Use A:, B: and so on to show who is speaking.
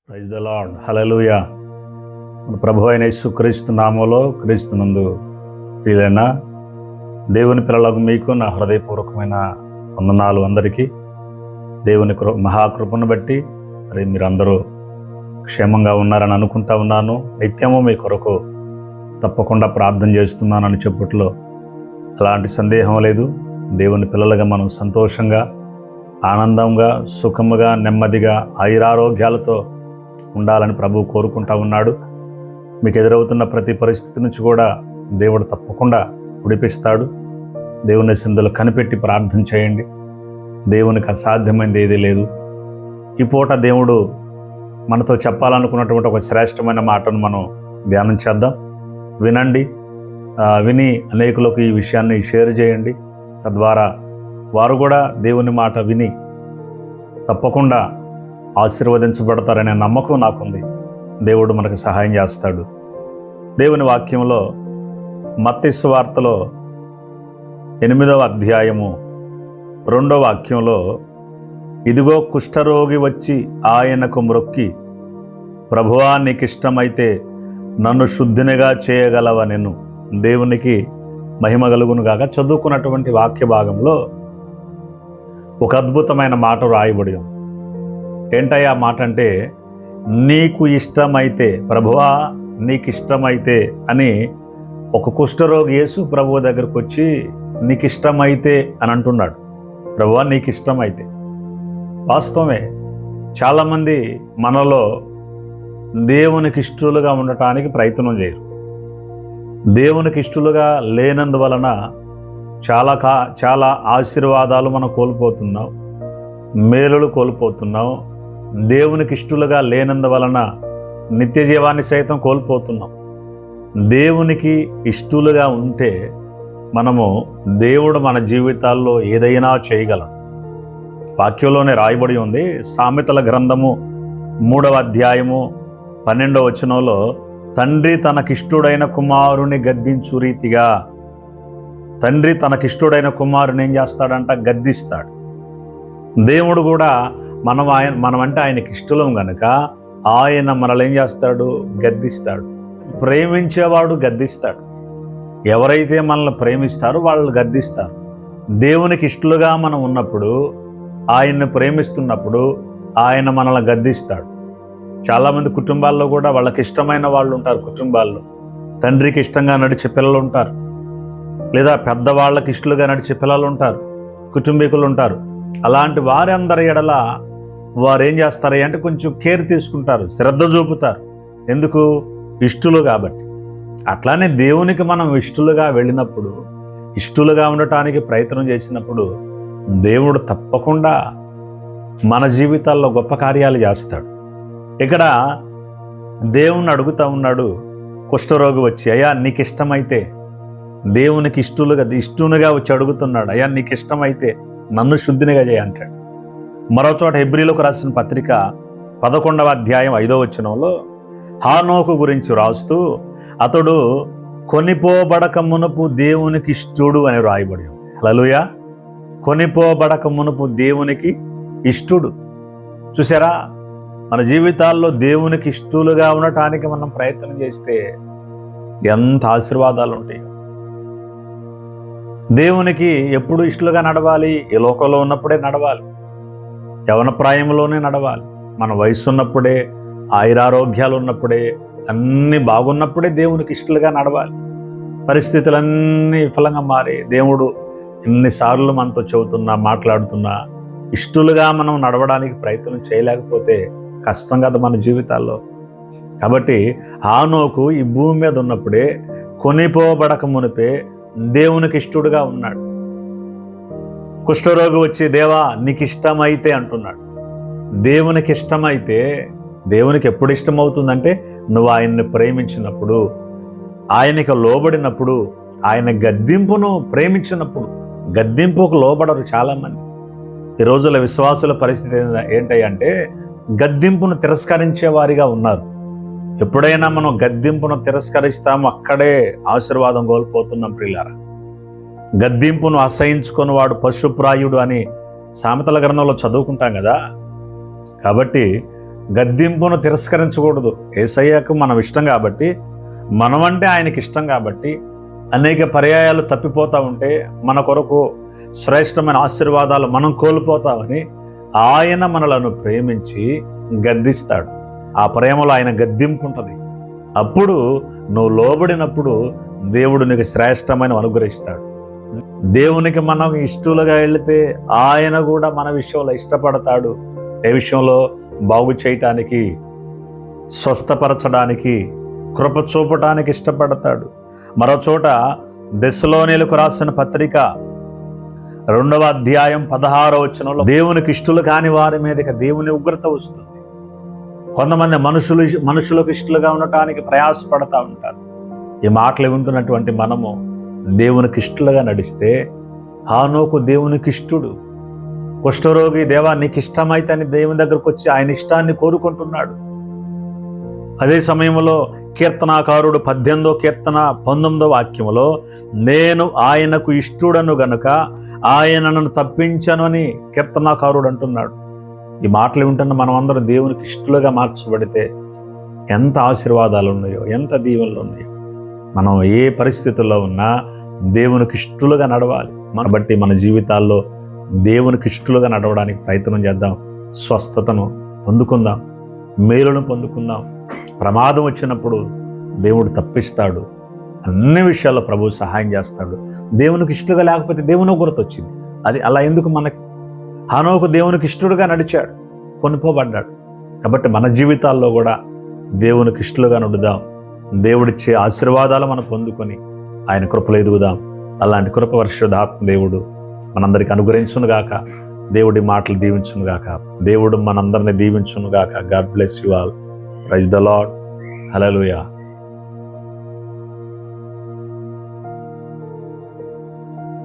A: Praise the Lord. హల్లెలూయా. మన ప్రభు అయిన యేసుక్రీస్తు నామములో క్రీస్తునందు ప్రియులైన దేవుని పిల్లలకు మీకు నా హృదయపూర్వకమైన వందనాలు. అందరికీ దేవుని మహాకృపను బట్టి మరి మీరందరూ క్షేమంగా ఉన్నారని అనుకుంటా ఉన్నాను. నిత్యము మీ కొరకు తప్పకుండా ప్రార్థన చేస్తున్నానని చెప్పుట్లో అలాంటి సందేహం లేదు. దేవుని పిల్లలుగా మనం సంతోషంగా, ఆనందంగా, సుఖముగా, నెమ్మదిగా, ఆయురారోగ్యాలతో ఉండాలని ప్రభువు కోరుకుంటా ఉన్నాడు. మీకు ఎదురవుతున్న ప్రతి పరిస్థితి నుంచి కూడా దేవుడు తప్పకుండా విడిపిస్తాడు. దేవుని సన్నిధిలో కనిపెట్టి ప్రార్థన చేయండి. దేవునికి అసాధ్యమైనది ఏదీ లేదు. ఈ పూట దేవుడు మనతో చెప్పాలనుకున్నటువంటి ఒక శ్రేష్టమైన మాటను మనం ధ్యానం చేద్దాం. వినండి. విని అనేకులకు ఈ విషయాన్ని షేర్ చేయండి. తద్వారా వారు కూడా దేవుని మాట విని తప్పకుండా ఆశీర్వదించబడతారనే నమ్మకం నాకుంది. దేవుడు మనకు సహాయం చేస్తాడు. దేవుని వాక్యంలో మత్తయి సువార్తలో 8వ అధ్యాయము 2వ వాక్యంలో, ఇదిగో కుష్ఠరోగి వచ్చి ఆయనకు మ్రొక్కి, ప్రభువా నీకిష్టమైతే నన్ను శుద్ధినిగా చేయగలవనెను. దేవునికి మహిమ కలుగునుగాక. చదువుకున్నటువంటి వాక్య భాగంలో ఒక అద్భుతమైన మాట రాయబడి ఉంది. ఏంటయ్యా మాట అంటే, నీకు ఇష్టమైతే, ప్రభువా నీకు ఇష్టమైతే అని ఒక కుష్ఠరోగి యేసు ప్రభువు దగ్గరకు వచ్చి నీకు ఇష్టమైతే అని అంటున్నాడు. ప్రభువా నీకు ఇష్టమైతే. వాస్తవమే, చాలామంది మనలో దేవునికి ఇష్టలుగా ఉండటానికి ప్రయత్నం చేయరు. దేవునికి ఇష్టలుగా లేనందువలన చాలా ఆశీర్వాదాలు మనం కోల్పోతున్నాం, మేలులు కోల్పోతున్నాం. దేవునికి ఇష్టలుగా లేనందువలన నిత్య జీవాన్ని సైతం కోల్పోతున్నాం. దేవునికి ఇష్టలుగా ఉంటే మనము దేవుడు మన జీవితాల్లో ఏదైనా చేయగలం. వాక్యంలోనే రాయబడి ఉంది. సామెతల గ్రంథము 3వ అధ్యాయము 12వ వచనంలో, తండ్రి తనకిష్టుడైన కుమారుని గద్దించు రీతిగా, తండ్రి తనకిష్టుడైన కుమారుని ఏం చేస్తాడంట? గద్దిస్తాడు. దేవుడు కూడా మనమంటే ఆయనకి ఇష్టలం గనుక ఆయన మనల్ని ఏం చేస్తాడు? గద్దిస్తాడు. ప్రేమించేవాడు గద్దిస్తాడు. ఎవరైతే మనల్ని ప్రేమిస్తారో వాళ్ళు గద్దిస్తారు. దేవునికి ఇష్టలుగా మనం ఉన్నప్పుడు, ఆయన్ని ప్రేమిస్తున్నప్పుడు ఆయన మనల్ని గద్దిస్తాడు. చాలామంది కుటుంబాల్లో కూడా వాళ్ళకి ఇష్టమైన వాళ్ళు ఉంటారు. కుటుంబాల్లో తండ్రికి ఇష్టంగా నడిచే పిల్లలు ఉంటారు, లేదా పెద్దవాళ్ళకి ఇష్టలుగా నడిచే పిల్లలు ఉంటారు, కుటుంబీకులు ఉంటారు. అలాంటి వారందరి ఎడల వారు ఏం చేస్తారు అంటే కొంచెం కేర్ తీసుకుంటారు, శ్రద్ధ చూపుతారు. ఎందుకు? ఇష్టలు కాబట్టి. అట్లానే దేవునికి మనం ఇష్టలుగా వెళ్ళినప్పుడు, ఇష్టలుగా ఉండటానికి ప్రయత్నం చేసినప్పుడు దేవుడు తప్పకుండా మన జీవితాల్లో గొప్ప కార్యాలు చేస్తాడు. ఇక్కడ దేవుణ్ణి అడుగుతూ ఉన్నాడు కుష్ఠరోగి వచ్చి, అయ్యా నీకు ఇష్టమైతే, దేవునికి ఇష్టలుగా వచ్చి అడుగుతున్నాడు, అయ్యా నీకు ఇష్టమైతే నన్ను శుద్ధినిగా చేయ అంటాడు. మరో చోట హెబ్రీలకు రాసిన పత్రిక 11వ అధ్యాయం 5వ వచనంలో హానోకు గురించి రాస్తూ, అతడు కొనిపోబడక మునుపు దేవునికి ఇష్టుడు అని రాయబడి ఉంది. హల్లెలూయా. కొనిపోబడక మునుపు దేవునికి ఇష్టుడు. చూసారా, మన జీవితాల్లో దేవునికి ఇష్టలుగా ఉండటానికి మనం ప్రయత్నం చేస్తే ఎంత ఆశీర్వాదాలు ఉంటాయి. దేవునికి ఎప్పుడు ఇష్టలుగా నడవాలి? ఈ లోకంలో ఉన్నప్పుడే నడవాలి, యవన ప్రాయంలోనే నడవాలి, మన వయసు ఉన్నప్పుడే, ఆయురారోగ్యాలు ఉన్నప్పుడే, అన్నీ బాగున్నప్పుడే దేవునికి ఇష్టలుగా నడవాలి. పరిస్థితులన్నీ విఫలంగా మారి దేవుడు ఎన్నిసార్లు మనతో చెబుతున్నా, మాట్లాడుతున్నా, ఇష్టలుగా మనం నడవడానికి ప్రయత్నం చేయలేకపోతే కష్టం కదా మన జీవితాల్లో. కాబట్టి హానోకు ఈ భూమి మీద ఉన్నప్పుడే, కొనిపోబడక మునిపే దేవునికి ఇష్టడుగా ఉన్నాడు. కుష్ఠరోగి వచ్చి, దేవా నీకు ఇష్టమైతే అంటున్నాడు. దేవునికి ఇష్టమైతే, దేవునికి ఎప్పుడు ఇష్టమవుతుందంటే నువ్వు ఆయన్ని ప్రేమించినప్పుడు, ఆయనకి లోబడినప్పుడు, ఆయన గద్దింపును ప్రేమించినప్పుడు. గద్దింపుకు లోబడరు చాలామంది. ఈ రోజుల విశ్వాసుల పరిస్థితి ఏంటంటే గద్దింపును తిరస్కరించే వారిగా ఉన్నారు. ఎప్పుడైనా మనం గద్దింపును తిరస్కరిస్తామో అక్కడే ఆశీర్వాదం కోల్పోతున్నాం ప్రియులారా. గద్దింపును అసహించుకొని వాడు పశుప్రాయుడు అని సామెతల గ్రంథంలో చదువుకుంటాం కదా. కాబట్టి గద్దింపును తిరస్కరించకూడదు. యేసయ్యకు మనం ఇష్టం కాబట్టి, మనమంటే ఆయనకి ఇష్టం కాబట్టి అనేక పర్యాయాలు తప్పిపోతూ ఉంటే మన కొరకు శ్రేష్టమైన ఆశీర్వాదాలు మనం కోల్పోతామని ఆయన మనలను ప్రేమించి గద్దిస్తాడు. ఆ ప్రేమలో ఆయన గద్దింపు ఉంటుంది. అప్పుడు నువ్వు లోబడినప్పుడు దేవుడు నీకు శ్రేష్టమైన అనుగ్రహిస్తాడు. దేవునికి మనం ఇష్టలుగా వెళితే ఆయన కూడా మన విషయంలో ఇష్టపడతాడు. ఏ విషయంలో? బాగు చేయటానికి, స్వస్థపరచడానికి, కృప చూపటానికి ఇష్టపడతాడు. మరో చోట దెస్సలోనీయులకు రాసిన పత్రిక 2వ అధ్యాయం 16వ వచనంలో దేవునికి ఇష్టలు కాని వారి మీదకి దేవుని ఉగ్రత వస్తుంది. కొంతమంది మనుషులకు ఇష్టలుగా ఉండటానికి ప్రయాసపడతా ఉంటారు. ఈ మాటలు వింటున్నటువంటి మనము దేవునికి ఇష్టలుగా నడిస్తే, హానోకు దేవునికి ఇష్టడు. కుష్ఠరోగి, దేవా నీకు ఇష్టమైతే అని దేవుని దగ్గరకు వచ్చి ఆయన ఇష్టాన్ని కోరుకుంటున్నాడు. అదే సమయంలో కీర్తనాకారుడు 18వ కీర్తన 19వ వాక్యములో, నేను ఆయనకు ఇష్టడను గనుక ఆయనను తప్పించను అని కీర్తనాకారుడు అంటున్నాడు. ఈ మాటలు వింటున్న మనం అందరం దేవునికి ఇష్టలుగా మార్చబడితే ఎంత ఆశీర్వాదాలు ఉన్నాయో, ఎంత దీవెనలు ఉన్నాయో. మనం ఏ పరిస్థితుల్లో ఉన్నా దేవునికి ఇష్టలుగా నడవాలి. బట్టి మన జీవితాల్లో దేవునికి ఇష్టలుగా నడవడానికి ప్రయత్నం చేద్దాం. స్వస్థతను పొందుకుందాం, మేలును పొందుకుందాం. ప్రమాదం వచ్చినప్పుడు దేవుడు తప్పిస్తాడు. అన్ని విషయాల్లో ప్రభు సహాయం చేస్తాడు. దేవునికి ఇష్టలుగా లేకపోతే దేవుని ఉగ్రత వచ్చింది. అది అలా ఎందుకు మనకి? హానోకు దేవునికి ఇష్టడుగా నడిచాడు, కొనుక్కోబడ్డాడు. కాబట్టి మన జీవితాల్లో కూడా దేవునికి ఇష్టలుగా నడుద్దాం. దేవుడిచ్చే ఆశీర్వాదాలు మనం పొందుకొని ఆయన కృపలో ఎదుగుదాం. అలాంటి కృప పరిశుద్ధాత్మ దేవుడు మనందరికీ అనుగ్రహించునుగాక. దేవుడి మాటలు దీవించునుగాక. దేవుడు మనందరిని దీవించునుగాక. God bless you all. Praise the Lord. Hallelujah.